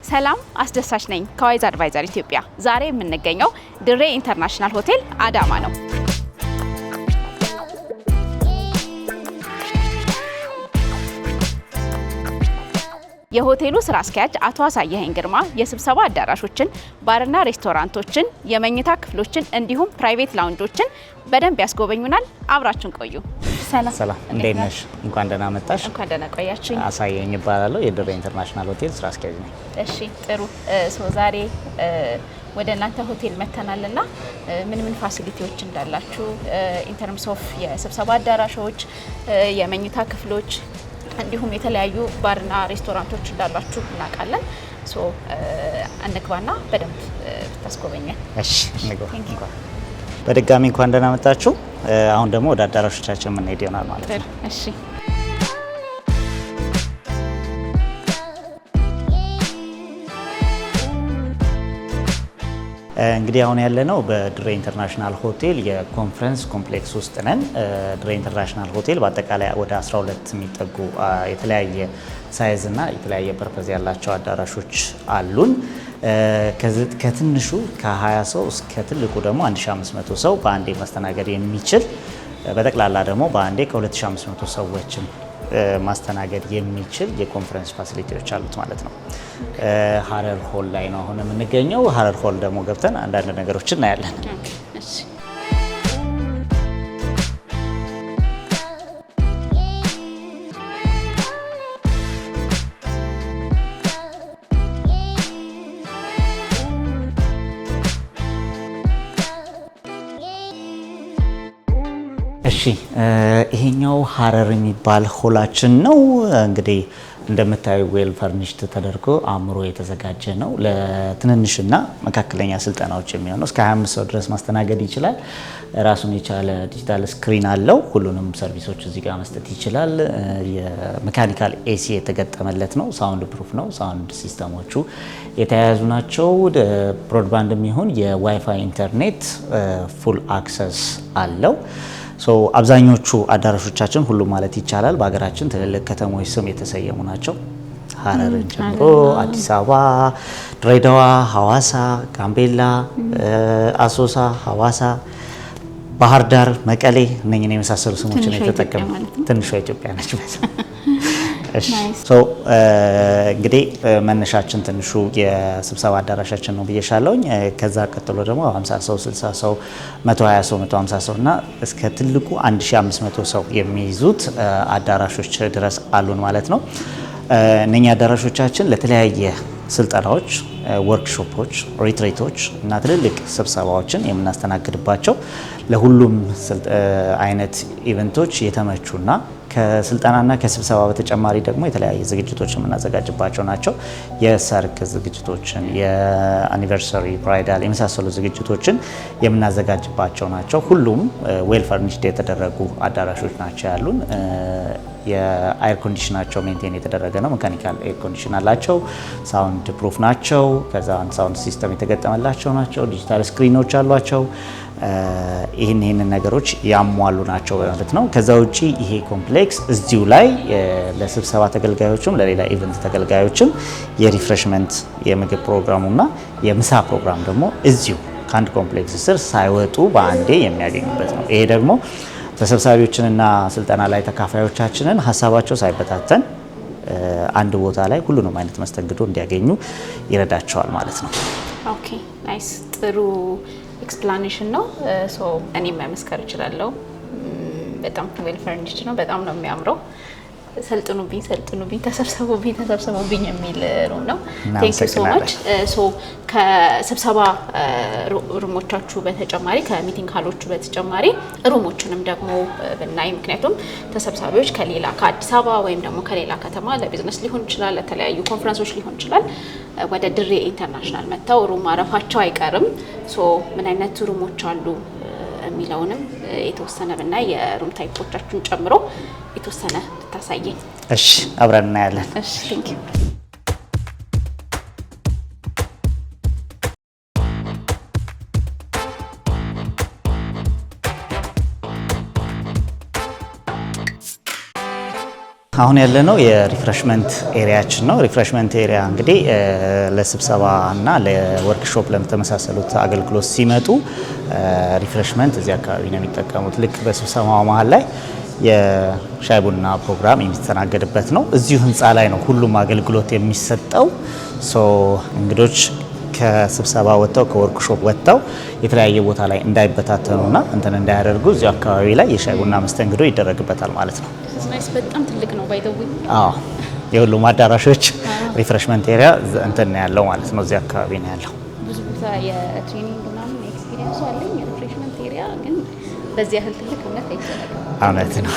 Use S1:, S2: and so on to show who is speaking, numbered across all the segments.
S1: ሰላም አስደሳች ነኝ ከዋይዝ አድቫይዘር ኢትዮጵያ። ዛሬ የምንገኘው ድሬ ኢንተርናሽናል ሆቴል አዳማ ነው። የሆቴሉ ስራ አስኪያጅ አቶ አሳየኸኝ ግርማ የስብሰባ አዳራሾችን፣ ባርና ሬስቶራንቶችን፣ የመኝታ ክፍሎችን እንዲሁም ፕራይቬት ላውንጆችን በደንብ ያስጎበኙናል። አብራችን ቆዩ።
S2: ሰላም እንዴት ነሽ? እንኳን ደህና መጣሽ።
S1: እንኳን ደህና ቆያችሁ።
S2: አሳየኸኝ እባላለሁ የድሬ ኢንተርናሽናል ሆቴል ስራ አስኪያጅ ነኝ።
S1: እሺ ጥሩ። ዛሬ ወደ እናንተ ሆቴል መተናልና ምን ፋሲሊቲዎች እንዳላችሁ ኢንተርምስ ኦፍ የስብሰባ አዳራሾች፣ የመኝታ ክፍሎች እንዲሁም የተለያዩ ባርና ሬስቶራንቶች እንዳላችሁ እናውቃለን። እንግባና በደንብ ታስጎበኛል።
S2: እሺ እንግባ። በድጋሚ እንኳን ደህና መጣችሁ። አሁን ደግሞ ወደ አዳራሾቻችን የምንሄድ ይሆናል ማለት ነው።
S1: እሺ
S2: እንግዲህ አሁን ያለነው በድሬ ኢንተርናሽናል ሆቴል የኮንፈረንስ ኮምፕሌክስ ውስጥ ነን። ድሬ ኢንተርናሽናል ሆቴል በአጠቃላይ ወደ 12 የሚጠጉ የተለያየ ሳይዝ እና የተለያየ ፐርፐዝ ያላቸው አዳራሾች አሉን። ከትንሹ ከ20 ሰው እስከ ትልቁ ደግሞ 1500 ሰው በአንዴ ማስተናገድ የሚችል በጠቅላላ ደግሞ በአንዴ ከ2500 ሰዎችም ማስተናገድ የሚችል የኮንፈረንስ ፋሲሊቲዎች አሉት ማለት ነው። ሀረር ሆል ላይ ነው አሁን የምንገኘው። ሀረር ሆል ደግሞ ገብተን አንዳንድ ነገሮችን እናያለን። እሺ ይሄኛው ሀረር የሚባል ሆላችን ነው። እንግዲህ እንደምታዩ ዌል ፈርኒሽድ ተደርጎ አምሮ የተዘጋጀ ነው። ለትንንሽና መካከለኛ ስልጠናዎች የሚሆነው እስከ 25 ሰው ድረስ ማስተናገድ ይችላል። ራሱን የቻለ ዲጂታል ስክሪን አለው። ሁሉንም ሰርቪሶች እዚህ ጋር መስጠት ይችላል። የሜካኒካል ኤሲ የተገጠመለት ነው። ሳውንድ ፕሩፍ ነው። ሳውንድ ሲስተሞቹ የተያያዙ ናቸው። ብሮድባንድ የሚሆን የዋይፋይ ኢንተርኔት ፉል አክሰስ አለው። አብዛኞቹ አዳራሾቻችን ሁሉ ማለት ይቻላል በሀገራችን ትልልቅ ከተሞች ስም የተሰየሙ ናቸው። ሀረርን ጨምሮ አዲስ አበባ፣ ድሬዳዋ፣ ሀዋሳ፣ ጋምቤላ፣ አሶሳ፣ ሀዋሳ፣ ባህር ዳር፣ መቀሌ እነኝን የመሳሰሉ ስሞችን የተጠቀሙ ትንሿ ኢትዮጵያ ነች። እንግዲህ መነሻችን ትንሹ የስብሰባ አዳራሻችን ነው ብዬሻለሁኝ። ከዛ ቀጥሎ ደግሞ 50 ሰው፣ 60 ሰው፣ 120 ሰው፣ 150 ሰው እና እስከ ትልቁ 1500 ሰው የሚይዙት አዳራሾች ድረስ አሉን ማለት ነው። እነኛ አዳራሾቻችን ለተለያየ ስልጠናዎች፣ ወርክሾፖች፣ ሪትሪቶች እና ትልልቅ ስብሰባዎችን የምናስተናግድባቸው ለሁሉም አይነት ኢቨንቶች የተመቹና ከስልጠናና ከስብሰባ በተጨማሪ ደግሞ የተለያየ ዝግጅቶች የምናዘጋጅባቸው ናቸው። የሰርግ ዝግጅቶችን፣ የአኒቨርሰሪ፣ ብራይዳል የመሳሰሉ ዝግጅቶችን የምናዘጋጅባቸው ናቸው። ሁሉም ዌል ፈርኒሽድ የተደረጉ አዳራሾች ናቸው ያሉን። የአየር ኮንዲሽናቸው ሜንቴን የተደረገ ነው። ሜካኒካል ኤር ኮንዲሽን አላቸው። ሳውንድ ፕሩፍ ናቸው። ከዛ ሳውንድ ሲስተም የተገጠመላቸው ናቸው። ዲጂታል ስክሪኖች አሏቸው። ይህንን ነገሮች ያሟሉ ናቸው ማለት ነው። ከዛ ውጪ ይሄ ኮምፕሌክስ እዚሁ ላይ ለስብሰባ ተገልጋዮችም ለሌላ ኢቨንት ተገልጋዮችም የሪፍሬሽመንት የምግብ ፕሮግራሙና የምሳ ፕሮግራም ደግሞ እዚሁ ከአንድ ኮምፕሌክስ ስር ሳይወጡ በአንዴ የሚያገኙበት ነው። ይሄ ደግሞ ተሰብሳቢዎችንና ስልጠና ላይ ተካፋዮቻችንን ሀሳባቸው ሳይበታተን አንድ ቦታ ላይ ሁሉንም አይነት መስተንግዶ እንዲያገኙ ይረዳቸዋል ማለት ነው።
S1: ኦኬ ናይስ፣ ጥሩ ኤክስፕላኔሽን ነው። እኔም መመስከር እችላለሁ። በጣም ዌል ፈርኒሽድ ነው። በጣም ነው የሚያምረው። ሰልጥኑብኝ፣ ተሰብሰቡብኝ የሚል ሩም ነው። ቴንክ ዩ ሶ ማች። ከስብሰባ ሩሞቻችሁ በተጨማሪ ከሚቲንግ ሀሎቹ በተጨማሪ ሩሞችንም ደግሞ ብናይ፣ ምክንያቱም ተሰብሳቢዎች ከአዲስ አበባ ወይም ደግሞ ከሌላ ከተማ ለቢዝነስ ሊሆን ይችላል፣ ለተለያዩ ኮንፈረንሶች ሊሆን ይችላል ወደ ድሬ ኢንተርናሽናል መጥተው ሩም ማረፋቸው አይቀርም። ምን አይነት ሩሞች አሉ የሚለውንም የተወሰነ ብናይ የሩም ታይፖቻችሁን ጨምሮ የተወሰነ ልታሳየኝ።
S2: እሺ አብረን እናያለን።
S1: እሺ ቴንክ ዩ።
S2: አሁን ያለነው የሪፍሬሽመንት ኤሪያችን ነው። ሪፍሬሽመንት ኤሪያ እንግዲህ ለስብሰባ እና ለወርክሾፕ ለተመሳሰሉት አገልግሎት ሲመጡ ሪፍሬሽመንት እዚህ አካባቢ ነው የሚጠቀሙት። ልክ በስብሰባው መሀል ላይ የሻይ ቡና ፕሮግራም የሚስተናገድበት ነው። እዚሁ ህንፃ ላይ ነው ሁሉም አገልግሎት የሚሰጠው። እንግዶች ከስብሰባ ወጥተው ከወርክሾፕ ወጥተው የተለያየ ቦታ ላይ እንዳይበታተኑና እንትን እንዳያደርጉ እዚሁ አካባቢ ላይ የሻይ ቡና መስተንግዶ ይደረግበታል ማለት ነው።
S1: በጣም ትልቅ ነው ባይ ዘ ወይ።
S2: አዎ የሁሉም አዳራሾች ሪፍሬሽመንት ኤሪያ እንትን ያለው ማለት ነው። እዚህ አካባቢ ነው ያለው።
S1: ብዙ ቦታ የትሬኒንግ ምናምን ኤክስፒሪየንስ አለኝ። የሪፍሬሽመንት ኤሪያ ግን በዚህ ያህል ትልቅ እውነት አይቻልም።
S2: እውነት ነው።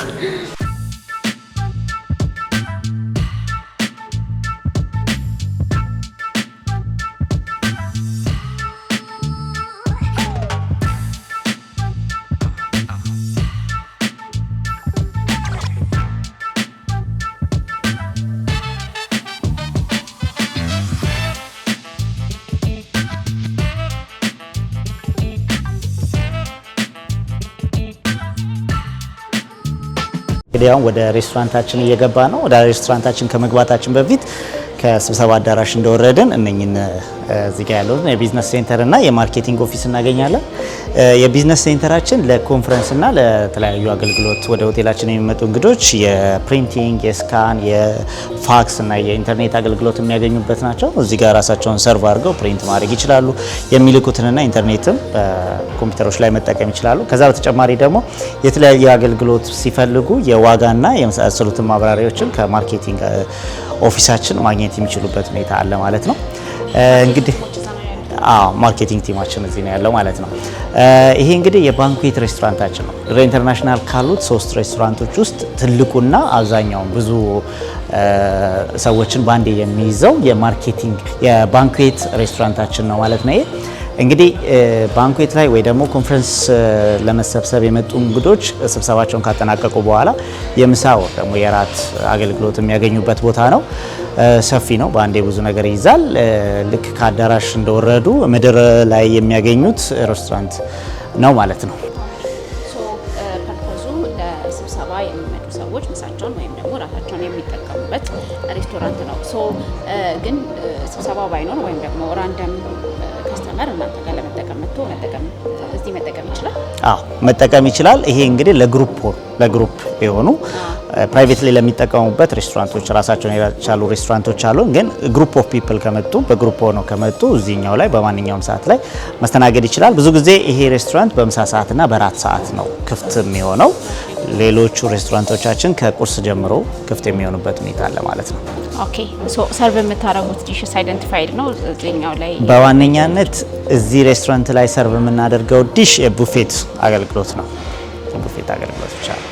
S2: እንግዲህ አሁን ወደ ሬስቶራንታችን እየገባ ነው። ወደ ሬስቶራንታችን ከመግባታችን በፊት ከስብሰባ አዳራሽ እንደወረድን እነኝን እዚህ ጋር ያለውን የቢዝነስ ሴንተር እና የማርኬቲንግ ኦፊስ እናገኛለን። የቢዝነስ ሴንተራችን ለኮንፈረንስ እና ለተለያዩ አገልግሎት ወደ ሆቴላችን የሚመጡ እንግዶች የፕሪንቲንግ፣ የስካን፣ የፋክስ እና የኢንተርኔት አገልግሎት የሚያገኙበት ናቸው። እዚህ ጋር ራሳቸውን ሰርቭ አድርገው ፕሪንት ማድረግ ይችላሉ። የሚልኩትንና ኢንተርኔትም ኮምፒውተሮች ላይ መጠቀም ይችላሉ። ከዛ በተጨማሪ ደግሞ የተለያየ አገልግሎት ሲፈልጉ የዋጋና የመሳሰሉትን ማብራሪያዎችን ከማርኬቲንግ ኦፊሳችን ማግኘት የሚችሉበት ሁኔታ አለ ማለት ነው። እንግዲህ ማርኬቲንግ ቲማችን እዚህ ነው ያለው ማለት ነው። ይሄ እንግዲህ የባንኩዌት ሬስቶራንታችን ነው። ኢንተርናሽናል ካሉት 3 ሬስቶራንቶች ውስጥ ትልቁና አብዛኛውን ብዙ ሰዎችን ባንዴ የሚይዘው የማርኬቲንግ የባንኩዌት ሬስቶራንታችን ነው ማለት ነው። ይሄ እንግዲህ ባንኩዌት ላይ ወይ ደግሞ ኮንፈረንስ ለመሰብሰብ የመጡ እንግዶች ስብሰባቸውን ካጠናቀቁ በኋላ የምሳ ወር ደግሞ የራት አገልግሎት የሚያገኙበት ቦታ ነው። ሰፊ ነው። በአንዴ ብዙ ነገር ይይዛል። ልክ ከአዳራሽ እንደወረዱ ምድር ላይ የሚያገኙት ሬስቶራንት ነው ማለት ነው።
S1: ፐርፐዙ ለስብሰባ የሚመጡ ሰዎች ምሳቸውን ወይም ደግሞ ራሳቸውን የሚጠቀሙበት ሬስቶራንት ነው። ግን ስብሰባ ባይኖር ወይም ደግሞ ራንደም ከስተመር እናንተ ጋር ለመጠቀም መጥቶ እዚህ መጠቀም ይችላል።
S2: መጠቀም ይችላል። ይሄ እንግዲህ ለግሩፕ የሆኑ ፕራይቬትሊ ለሚጠቀሙበት ሬስቶራንቶች ራሳቸውን የቻሉ ሬስቶራንቶች አሉ። ግን ግሩፕ ኦፍ ፒፕል ከመጡ በግሩፕ ሆነው ከመጡ እዚህኛው ላይ በማንኛውም ሰዓት ላይ መስተናገድ ይችላል። ብዙ ጊዜ ይሄ ሬስቶራንት በምሳ ሰዓትና በራት ሰዓት ነው ክፍት የሚሆነው። ሌሎቹ ሬስቶራንቶቻችን ከቁርስ ጀምሮ ክፍት የሚሆኑበት ሁኔታ አለ ማለት ነው።
S1: ኦኬ ሰርቭ የምታደርጉት ዲሽስ አይደንቲፋይድ ነው እዚህኛው ላይ?
S2: በዋነኛነት እዚህ ሬስቶራንት ላይ ሰርቭ የምናደርገው ዲሽ የቡፌት አገልግሎት ነው። የቡፌት አገልግሎት ብቻ ነው።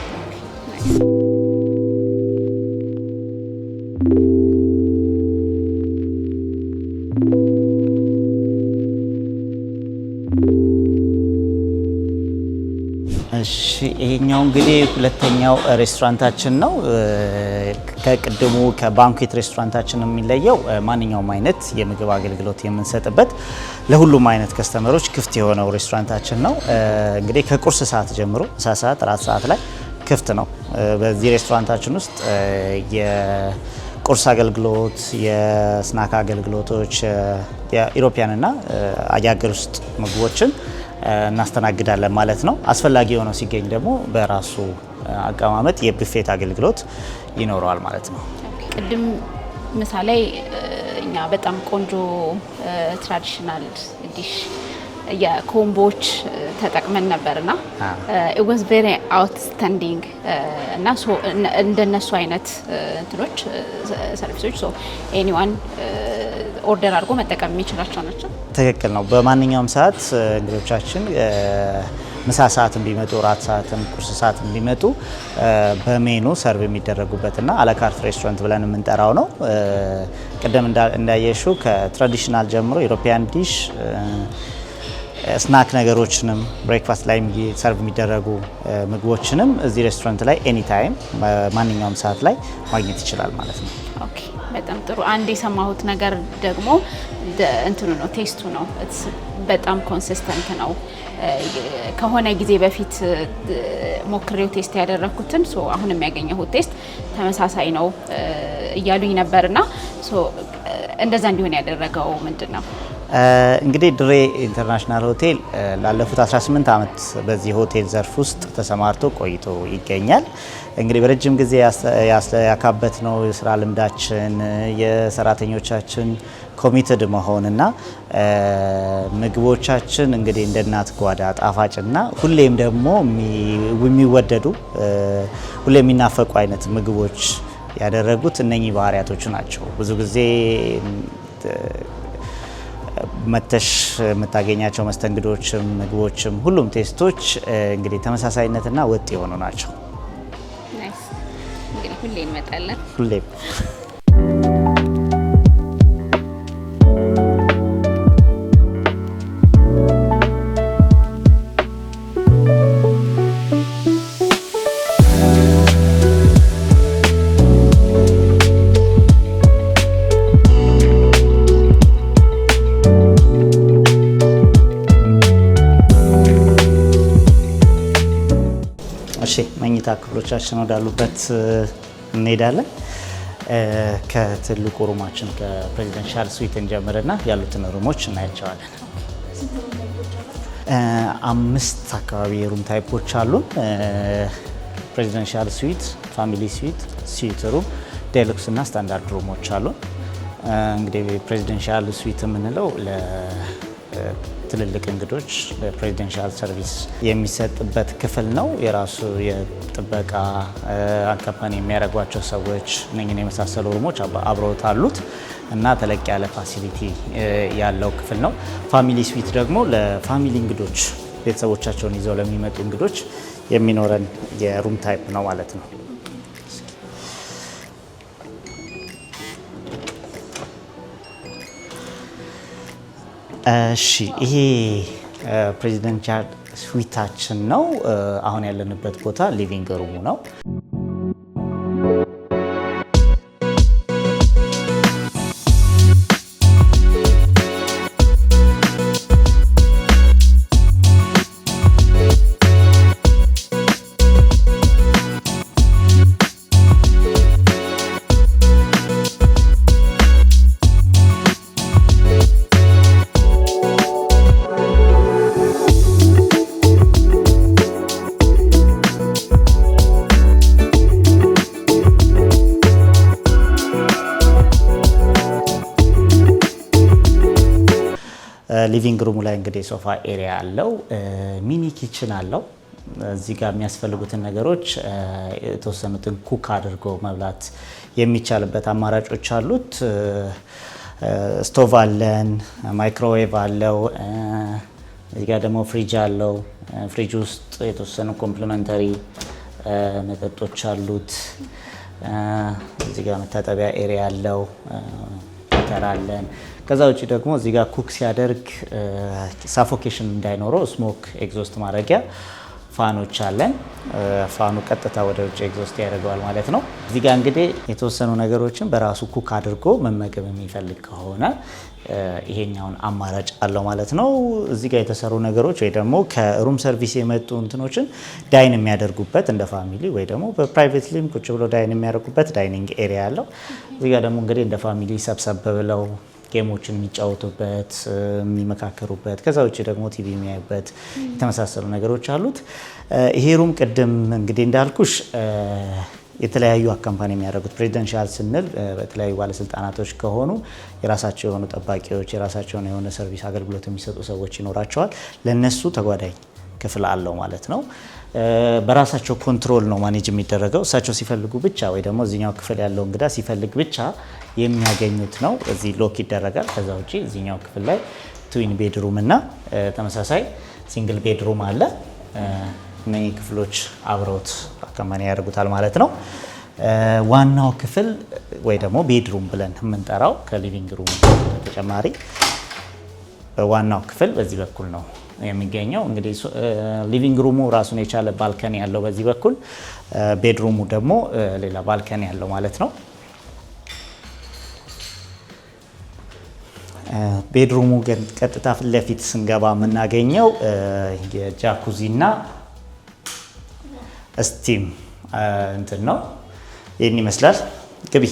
S2: ይሄኛው እንግዲህ ሁለተኛው ሬስቶራንታችን ነው። ከቅድሙ ከባንኩዌት ሬስቶራንታችን የሚለየው ማንኛውም አይነት የምግብ አገልግሎት የምንሰጥበት ለሁሉም አይነት ከስተመሮች ክፍት የሆነው ሬስቶራንታችን ነው። እንግዲህ ከቁርስ ሰዓት ጀምሮ ምሳ ሰዓት፣ ራት ሰዓት ላይ ክፍት ነው። በዚህ ሬስቶራንታችን ውስጥ የቁርስ አገልግሎት፣ የስናክ አገልግሎቶች፣ የኢሮፒያን እና የሀገር ውስጥ ምግቦችን እናስተናግዳለን ማለት ነው። አስፈላጊ ሆኖ ሲገኝ ደግሞ በራሱ አቀማመጥ የቡፌት አገልግሎት ይኖረዋል ማለት ነው።
S1: ቅድም ምሳ ላይ እኛ በጣም ቆንጆ ትራዲሽናል ዲሽ የኮምቦች ተጠቅመን ነበርና it was very outstanding እና እንደነሱ አይነት እንትኖች ሰርቪሶች ኤኒዋን ኦርደር አድርጎ መጠቀም የሚችላቸው ናቸው።
S2: ትክክል ነው። በማንኛውም ሰዓት እንግዶቻችን ምሳ ሰዓትም ቢመጡ፣ ራት ሰዓትም፣ ቁርስ ሰዓትም ቢመጡ በሜኑ ሰርቭ የሚደረጉበትና አላካርት ሬስቶራንት ብለን የምንጠራው ነው። ቅድም እንዳየሽው ከትራዲሽናል ጀምሮ ኢሮፒያን ዲሽ፣ ስናክ ነገሮችንም ብሬክፋስት ላይ ሰርቭ የሚደረጉ ምግቦችንም እዚህ ሬስቶራንት ላይ ኤኒ ታይም ማንኛውም ሰዓት ላይ ማግኘት ይችላል ማለት ነው።
S1: ኦኬ በጣም ጥሩ። አንድ የሰማሁት ነገር ደግሞ እንትኑ ነው ቴስቱ ነው። በጣም ኮንሲስተንት ነው። ከሆነ ጊዜ በፊት ሞክሬው ቴስት ያደረኩትን አሁን የሚያገኘሁት ቴስት ተመሳሳይ ነው እያሉኝ ነበርና እንደዛ እንዲሆን ያደረገው ምንድን ነው?
S2: እንግዲህ ድሬ ኢንተርናሽናል ሆቴል ላለፉት 18 ዓመት በዚህ ሆቴል ዘርፍ ውስጥ ተሰማርቶ ቆይቶ ይገኛል። እንግዲህ በረጅም ጊዜ ያካበትነው የስራ ልምዳችን የሰራተኞቻችን ኮሚትድ መሆንና ምግቦቻችን እንግዲህ እንደ እናት ጓዳ ጣፋጭና ሁሌም ደግሞ የሚወደዱ ሁሌም የሚናፈቁ አይነት ምግቦች ያደረጉት እነኚህ ባህሪያቶቹ ናቸው። ብዙ ጊዜ መተሽ የምታገኛቸው መስተንግዶችም ምግቦችም ሁሉም ቴስቶች እንግዲህ ተመሳሳይነትና ወጥ የሆኑ ናቸው።
S1: እንግዲህ ሁሌ እንመጣለን።
S2: ሁሌም መኝታ ክፍሎቻችን ወዳሉበት እንሄዳለን። ከትልቁ ሩማችን ከፕሬዚደንሻል ስዊት እንጀምርና ያሉትን ሩሞች እናያቸዋለን። 5 አካባቢ የሩም ታይፖች አሉን። ፕሬዚደንሻል ስዊት፣ ፋሚሊ ስዊት፣ ስዊት ሩም፣ ዴሉክስ እና ስታንዳርድ ሩሞች አሉን። እንግዲህ ፕሬዚደንሻል ስዊት የምንለው ትልልቅ እንግዶች ፕሬዚደንሻል ሰርቪስ የሚሰጥበት ክፍል ነው። የራሱ የጥበቃ አካፓኒ የሚያደርጓቸው ሰዎች እነኝን የመሳሰሉ ሩሞች አብረውት አሉት እና ተለቅ ያለ ፋሲሊቲ ያለው ክፍል ነው። ፋሚሊ ስዊት ደግሞ ለፋሚሊ እንግዶች ቤተሰቦቻቸውን ይዘው ለሚመጡ እንግዶች የሚኖረን የሩም ታይፕ ነው ማለት ነው። እሺ ይሄ ፕሬዚደንሻል ስዊታችን ነው። አሁን ያለንበት ቦታ ሊቪንግ ሩሙ ነው። ሊቪንግ ሩሙ ላይ እንግዲህ ሶፋ ኤሪያ አለው። ሚኒ ኪችን አለው። እዚህ ጋር የሚያስፈልጉትን ነገሮች የተወሰኑትን ኩክ አድርጎ መብላት የሚቻልበት አማራጮች አሉት። ስቶቭ አለን፣ ማይክሮዌቭ አለው። እዚህ ጋር ደግሞ ፍሪጅ አለው። ፍሪጅ ውስጥ የተወሰኑ ኮምፕሊመንተሪ መጠጦች አሉት። እዚህ ጋር መታጠቢያ ኤሪያ አለው። አለን። ከዛ ውጭ ደግሞ እዚህ ጋር ኩክ ሲያደርግ ሳፎኬሽን እንዳይኖረው ስሞክ ኤግዞስት ማድረጊያ ፋኖች አለን። ፋኑ ቀጥታ ወደ ውጭ ኤግዞስት ያደርገዋል ማለት ነው። እዚህ ጋር እንግዲህ የተወሰኑ ነገሮችን በራሱ ኩክ አድርጎ መመገብ የሚፈልግ ከሆነ ይሄኛውን አማራጭ አለው ማለት ነው። እዚህ ጋር የተሰሩ ነገሮች ወይ ደግሞ ከሩም ሰርቪስ የመጡ እንትኖችን ዳይን የሚያደርጉበት እንደ ፋሚሊ ወይ ደግሞ በፕራይቬትሊም ቁጭ ብሎ ዳይን የሚያደርጉበት ዳይኒንግ ኤሪያ አለው። እዚህ ጋር ደግሞ እንግዲህ እንደ ፋሚሊ ሰብሰብ ብለው ጌሞችን የሚጫወቱበት የሚመካከሩበት፣ ከዛ ውጭ ደግሞ ቲቪ የሚያዩበት የተመሳሰሉ ነገሮች አሉት። ይሄ ሩም ቅድም እንግዲህ እንዳልኩሽ የተለያዩ አካምፓኒ የሚያደርጉት ፕሬዚደንሻል ስንል በተለያዩ ባለስልጣናቶች ከሆኑ የራሳቸው የሆኑ ጠባቂዎች የራሳቸውን የሆነ ሰርቪስ አገልግሎት የሚሰጡ ሰዎች ይኖራቸዋል። ለነሱ ተጓዳኝ ክፍል አለው ማለት ነው። በራሳቸው ኮንትሮል ነው ማኔጅ የሚደረገው። እሳቸው ሲፈልጉ ብቻ ወይ ደግሞ እዚኛው ክፍል ያለው እንግዳ ሲፈልግ ብቻ የሚያገኙት ነው። እዚህ ሎክ ይደረጋል። ከዛ ውጪ እዚኛው ክፍል ላይ ትዊን ቤድሩም እና ተመሳሳይ ሲንግል ቤድሩም አለ። እነዚህ ክፍሎች አብረውት አካማኒ ያደርጉታል ማለት ነው። ዋናው ክፍል ወይ ደግሞ ቤድሩም ብለን የምንጠራው ከሊቪንግ ሩም በተጨማሪ ዋናው ክፍል በዚህ በኩል ነው የሚገኘው። እንግዲህ ሊቪንግ ሩሙ ራሱን የቻለ ባልከኒ ያለው በዚህ በኩል፣ ቤድሩሙ ደግሞ ሌላ ባልከኒ ያለው ማለት ነው። ቤድሩሙ ቀጥታ ፊት ለፊት ስንገባ የምናገኘው የጃኩዚና ስቲም እንትን ነው። ይህን ይመስላል። ግቢ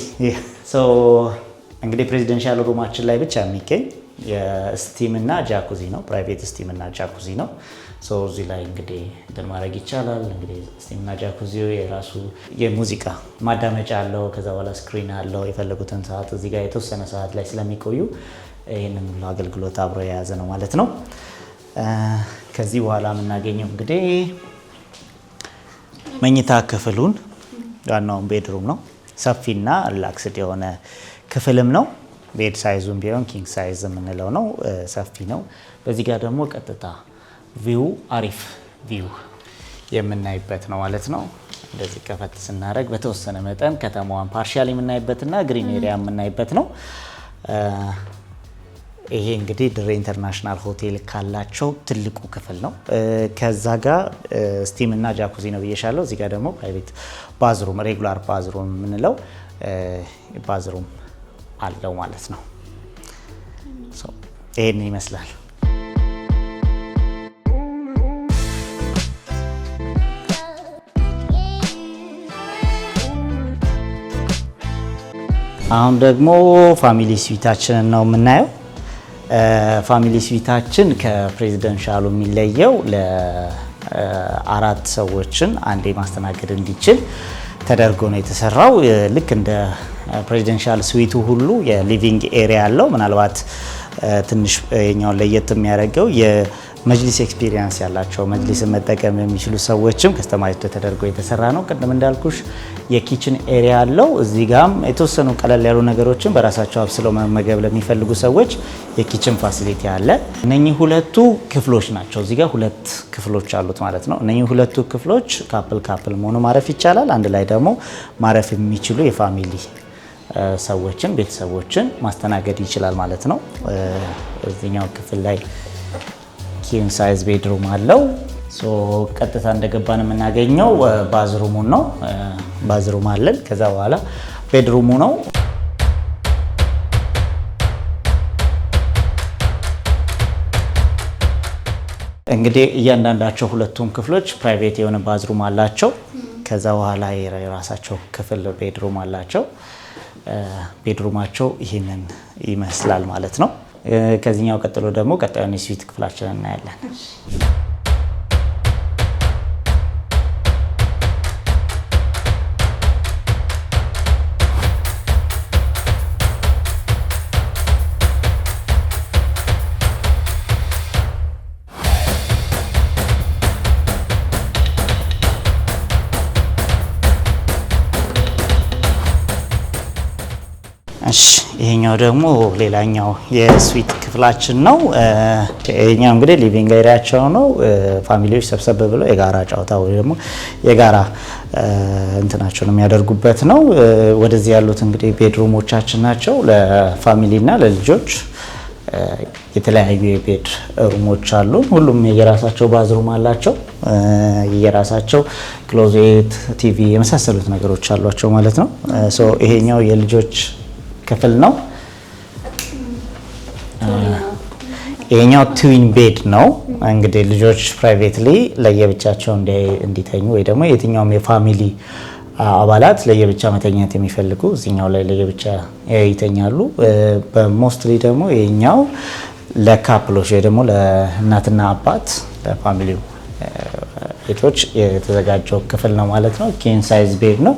S2: እንግዲህ ፕሬዚደንሻል ሩማችን ላይ ብቻ የሚገኝ የስቲም እና ጃኩዚ ነው። ፕራይቬት ስቲም እና ጃኩዚ ነው። እዚህ ላይ እንግዲህ እንትን ማድረግ ይቻላል። እንግዲህ ስቲም እና ጃኩዚ የራሱ የሙዚቃ ማዳመጫ አለው። ከዛ በኋላ ስክሪን አለው። የፈለጉትን ሰዓት እዚህ ጋር የተወሰነ ሰዓት ላይ ስለሚቆዩ ይህንን ሁሉ አገልግሎት አብሮ የያዘ ነው ማለት ነው። ከዚህ በኋላ የምናገኘው እንግዲህ መኝታ ክፍሉን ዋናውን ቤድሩም ነው። ሰፊና ሪላክስድ የሆነ ክፍልም ነው። ቤድ ሳይዙም ቢሆን ኪንግ ሳይዝ የምንለው ነው። ሰፊ ነው። በዚህ ጋር ደግሞ ቀጥታ ቪው አሪፍ ቪው የምናይበት ነው ማለት ነው። እንደዚህ ከፈት ስናደርግ በተወሰነ መጠን ከተማዋን ፓርሻሊ የምናይበትና ግሪን ኤሪያ የምናይበት ነው። ይሄ እንግዲህ ድሬ ኢንተርናሽናል ሆቴል ካላቸው ትልቁ ክፍል ነው። ከዛ ጋር ስቲም እና ጃኩዚ ነው ብዬሻለሁ። እዚህ ጋር ደግሞ ፕራይቬት ባዝሩም ሬጉላር ባዝሩም የምንለው ባዝሩም አለው ማለት ነው። ይሄን ይመስላል። አሁን ደግሞ ፋሚሊ ስዊታችንን ነው የምናየው። ፋሚሊ ስዊታችን ከፕሬዚደንሻሉ የሚለየው ለ4 ሰዎችን አንዴ ማስተናገድ እንዲችል ተደርጎ ነው የተሰራው። ልክ እንደ ፕሬዚደንሻል ስዊቱ ሁሉ የሊቪንግ ኤሪያ አለው። ምናልባት ትንሽ የኛውን ለየት የሚያደርገው የመጅሊስ ኤክስፒሪየንስ ያላቸው መጅሊስን መጠቀም የሚችሉ ሰዎችም ከስተማይዝ ተደርጎ የተሰራ ነው። ቅድም እንዳልኩሽ የኪችን ኤሪያ አለው። እዚህ ጋም የተወሰኑ ቀለል ያሉ ነገሮችን በራሳቸው አብስለው መመገብ ለሚፈልጉ ሰዎች የኪችን ፋሲሊቲ አለ። እነኚህ ሁለቱ ክፍሎች ናቸው። እዚህ ጋር 2 ክፍሎች አሉት ማለት ነው። እነኚህ ሁለቱ ክፍሎች ካፕል መሆኑ ማረፍ ይቻላል። አንድ ላይ ደግሞ ማረፍ የሚችሉ የፋሚሊ ሰዎችን ቤተሰቦችን ማስተናገድ ይችላል ማለት ነው። እዚህኛው ክፍል ላይ ኪንግ ሳይዝ ቤድሩም አለው። ቀጥታ እንደገባን የምናገኘው ባዝሩሙን ነው። ባዝሩም አለን። ከዛ በኋላ ቤድሩሙ ነው። እንግዲህ እያንዳንዳቸው ሁለቱም ክፍሎች ፕራይቬት የሆነ ባዝሩም አላቸው። ከዛ በኋላ የራሳቸው ክፍል ቤድሩም አላቸው። ቤድሩማቸው ይህንን ይመስላል ማለት ነው። ከዚህኛው ቀጥሎ ደግሞ ቀጣዩን የስዊት ክፍላችንን እናያለን። ይሄኛው ደግሞ ሌላኛው የስዊት ክፍላችን ነው። ይሄኛው እንግዲህ ሊቪንግ ኤሪያቸው ነው። ፋሚሊዎች ሰብሰብ ብለው የጋራ ጨዋታ ወይ ደግሞ የጋራ እንትናቸውን የሚያደርጉበት ነው። ወደዚህ ያሉት እንግዲህ ቤድሩሞቻችን ናቸው። ለፋሚሊና ለልጆች የተለያዩ የቤድ ሩሞች አሉ። ሁሉም የራሳቸው ባዝሩም አላቸው። የራሳቸው ክሎዜት፣ ቲቪ የመሳሰሉት ነገሮች አሏቸው ማለት ነው። ይሄኛው የልጆች ክፍል ነው። ይሄኛው ትዊን ቤድ ነው። እንግዲህ ልጆች ፕራይቬትሊ ለየብቻቸው እንዲተኙ ወይ ደግሞ የትኛውም የፋሚሊ አባላት ለየብቻ መተኛት የሚፈልጉ እዚህኛው ላይ ለየብቻ ይተኛሉ። በሞስትሊ ደግሞ ይሄኛው ለካፕሎች ወይ ደግሞ ለእናትና አባት ለፋሚሊው ቤቶች የተዘጋጀው ክፍል ነው ማለት ነው። ኪንግ ሳይዝ ቤድ ነው።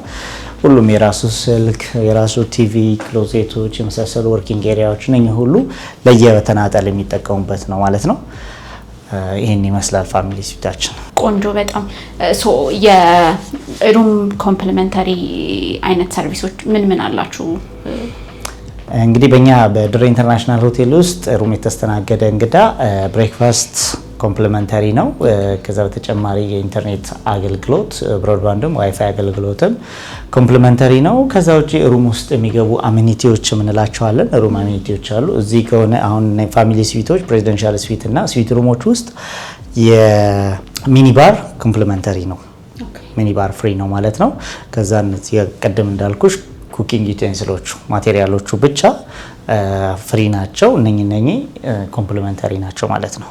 S2: ሁሉም የራሱ ስልክ፣ የራሱ ቲቪ፣ ክሎዜቶች የመሳሰሉ ወርኪንግ ኤሪያዎች ነኝ ሁሉ ለየተናጠል የሚጠቀሙበት ነው ማለት ነው። ይህን ይመስላል ፋሚሊ ስዊታችን።
S1: ቆንጆ በጣም የሩም ኮምፕሊመንታሪ አይነት ሰርቪሶች ምን አላችሁ?
S2: እንግዲህ በእኛ በድሬ ኢንተርናሽናል ሆቴል ውስጥ ሩም የተስተናገደ እንግዳ ብሬክፋስት ኮምፕሊመንታሪ ነው። ከዛ በተጨማሪ የኢንተርኔት አገልግሎት ብሮድባንድም ዋይፋይ አገልግሎትም ኮምፕሊመንታሪ ነው። ከዛ ውጪ ሩም ውስጥ የሚገቡ አሚኒቲዎች የምንላቸዋለን። ሩም አሚኒቲዎች አሉ። እዚህ ከሆነ አሁን ፋሚሊ ስዊቶች ፕሬዚደንሻል ስዊት እና ስዊት ሩሞች ውስጥ የሚኒባር ኮምፕሊመንታሪ ነው። ሚኒባር ፍሪ ነው ማለት ነው። ከዛ እነዚህ ቀደም እንዳልኩሽ ኩኪንግ ዩቴንሲሎቹ ማቴሪያሎቹ ብቻ ፍሪ ናቸው። እነኚህ ኮምፕሊመንተሪ ናቸው ማለት ነው።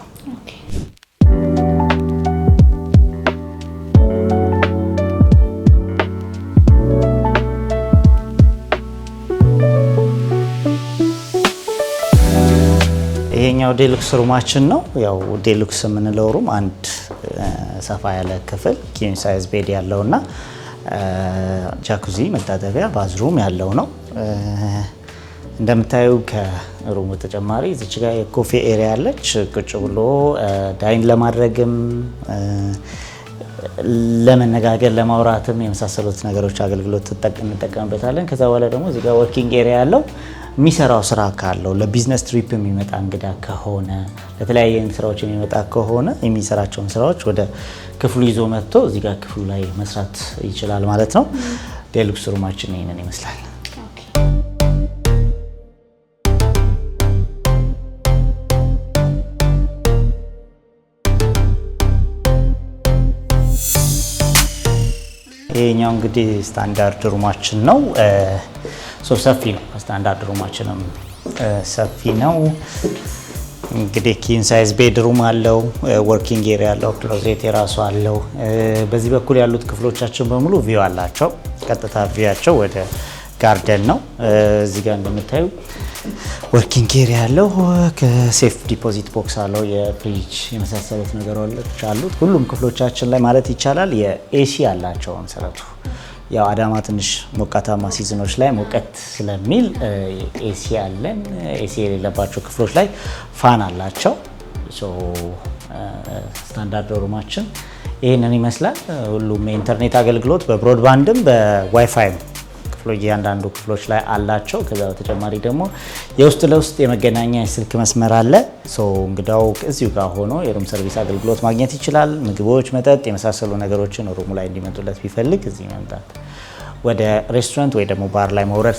S2: ይሄኛው ዴሉክስ ሩማችን ነው። ያው ዴሉክስ የምንለው ሩም አንድ ሰፋ ያለ ክፍል ኪንግ ሳይዝ ቤድ ያለውና ጃኩዚ መታጠቢያ ባዝሩም ያለው ነው። እንደምታዩ ከሩሙ ተጨማሪ እዚች ጋር የኮፊ ኤሪያ አለች። ቁጭ ብሎ ዳይን ለማድረግም ለመነጋገር ለማውራትም የመሳሰሉት ነገሮች አገልግሎት እንጠቀምበታለን። ከዛ በኋላ ደግሞ እዚህ ጋር ወርኪንግ ኤሪያ ያለው የሚሰራው ስራ ካለው ለቢዝነስ ትሪፕ የሚመጣ እንግዳ ከሆነ ለተለያየ ስራዎች የሚመጣ ከሆነ የሚሰራቸውን ስራዎች ወደ ክፍሉ ይዞ መጥቶ እዚህ ጋር ክፍሉ ላይ መስራት ይችላል ማለት ነው። ዴሉክስ ሩማችን ይሄንን ይመስላል። ይሄኛው እንግዲህ ስታንዳርድ ሩማችን ነው። ሰፊ ነው። ስታንዳርድ ሩማችንም ሰፊ ነው። እንግዲህ ኪንግ ሳይዝ ቤድ ሩም አለው፣ ወርኪንግ ኤሪያ አለው፣ ክሎዜት የራሱ አለው። በዚህ በኩል ያሉት ክፍሎቻችን በሙሉ ቪው አላቸው። ቀጥታ ቪዋቸው ወደ ጋርደን ነው። እዚህ ጋር እንደምታዩ ወርኪንግ ኤሪያ አለው፣ ከሴፍ ዲፖዚት ቦክስ አለው፣ የፍሪጅ የመሳሰሉት ነገሮች አሉት። ሁሉም ክፍሎቻችን ላይ ማለት ይቻላል የኤሲ አላቸው። መሰረቱ ያው አዳማ ትንሽ ሞቃታማ ሲዝኖች ላይ ሙቀት ስለሚል ኤሲ አለን። ኤሲ የሌለባቸው ክፍሎች ላይ ፋን አላቸው። ስታንዳርድ ሩማችን ይህንን ይመስላል። ሁሉም የኢንተርኔት አገልግሎት በብሮድባንድም በዋይፋይም ክፍሎች እያንዳንዱ ክፍሎች ላይ አላቸው። ከዛ በተጨማሪ ደግሞ የውስጥ ለውስጥ የመገናኛ የስልክ መስመር አለ። እንግዳው እዚሁ ጋር ሆኖ የሩም ሰርቪስ አገልግሎት ማግኘት ይችላል። ምግቦች፣ መጠጥ የመሳሰሉ ነገሮችን ሩሙ ላይ እንዲመጡለት ቢፈልግ እዚህ መምጣት፣ ወደ ሬስቶራንት ወይ ደግሞ ባር ላይ መውረድ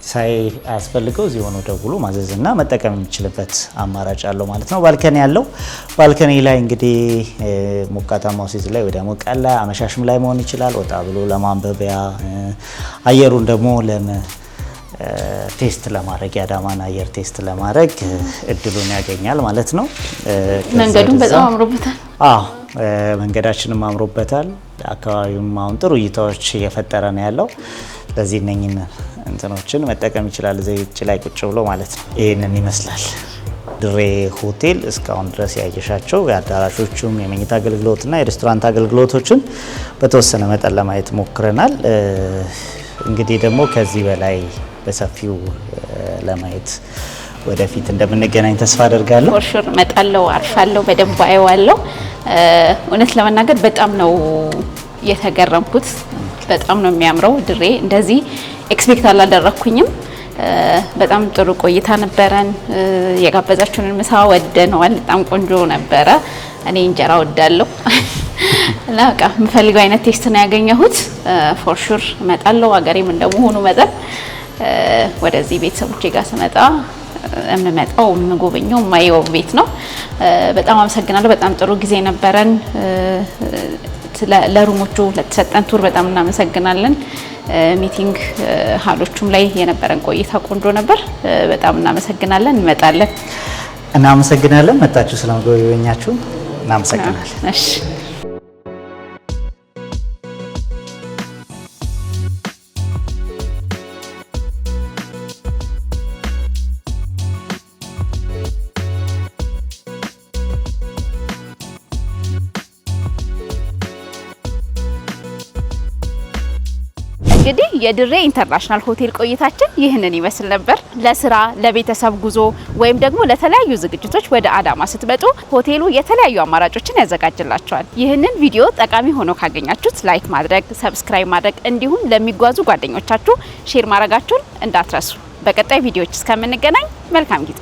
S2: ሳያስፈልገው እዚህ ሆኖ ደውሎ ማዘዝና መጠቀም የሚችልበት አማራጭ አለው ማለት ነው። ባልከኒ ያለው ባልከኒ ላይ እንግዲህ ሞቃታማው ሲዝን ላይ ወደ ሞቃላ አመሻሽም ላይ መሆን ይችላል። ወጣ ብሎ ለማንበቢያ አየሩን ደግሞ ቴስት ለማድረግ የአዳማን አየር ቴስት ለማድረግ እድሉን ያገኛል ማለት ነው።
S1: መንገዱን በጣም አምሮበታል።
S2: መንገዳችንም አምሮበታል። አካባቢውም አሁን ጥሩ እይታዎች እየፈጠረ ነው ያለው። ለዚህ እነኝን እንትኖችን መጠቀም ይችላል እዚች ላይ ቁጭ ብሎ ማለት ነው። ይህንን ይመስላል ድሬ ሆቴል። እስካሁን ድረስ ያየሻቸው የአዳራሾቹም የመኝታ አገልግሎትና የሬስቶራንት አገልግሎቶችን በተወሰነ መጠን ለማየት ሞክረናል። እንግዲህ ደግሞ ከዚህ በላይ በሰፊው ለማየት ወደፊት እንደምንገናኝ ተስፋ አደርጋለሁ። ፎርሹር እመጣለሁ፣ አርፋለሁ፣ በደንብ አየዋለሁ። እውነት ለመናገር በጣም ነው የተገረምኩት። በጣም ነው የሚያምረው። ድሬ እንደዚህ ኤክስፔክት አላደረኩኝም። በጣም ጥሩ ቆይታ ነበረን። የጋበዛችሁንን ምሳ ወደነዋል። በጣም ቆንጆ ነበረ። እኔ እንጀራ ወዳለሁ እና በቃ የምፈልገው አይነት ቴስት ነው ያገኘሁት። ፎርሹር እመጣለሁ። ሀገሬም እንደመሆኑ መጠን ወደዚህ ቤተሰቦቼ ጋር ስመጣ የምመጣው የምጎበኘው የማየው ቤት ነው። በጣም አመሰግናለሁ። በጣም ጥሩ ጊዜ ነበረን። ለሩሞቹ ለተሰጠን ቱር በጣም እናመሰግናለን። ሚቲንግ ሀሎቹም ላይ የነበረን ቆይታ ቆንጆ ነበር። በጣም እናመሰግናለን። እንመጣለን። እናመሰግናለን። መጣችሁ ስለመጎበኛችሁ እናመሰግናለን። እሺ እንግዲህ የድሬ ኢንተርናሽናል ሆቴል ቆይታችን ይህንን ይመስል ነበር። ለስራ፣ ለቤተሰብ ጉዞ ወይም ደግሞ ለተለያዩ ዝግጅቶች ወደ አዳማ ስትመጡ ሆቴሉ የተለያዩ አማራጮችን ያዘጋጅላቸዋል። ይህንን ቪዲዮ ጠቃሚ ሆኖ ካገኛችሁት ላይክ ማድረግ፣ ሰብስክራይብ ማድረግ እንዲሁም ለሚጓዙ ጓደኞቻችሁ ሼር ማድረጋችሁን እንዳትረሱ። በቀጣይ ቪዲዮዎች እስከምንገናኝ መልካም ጊዜ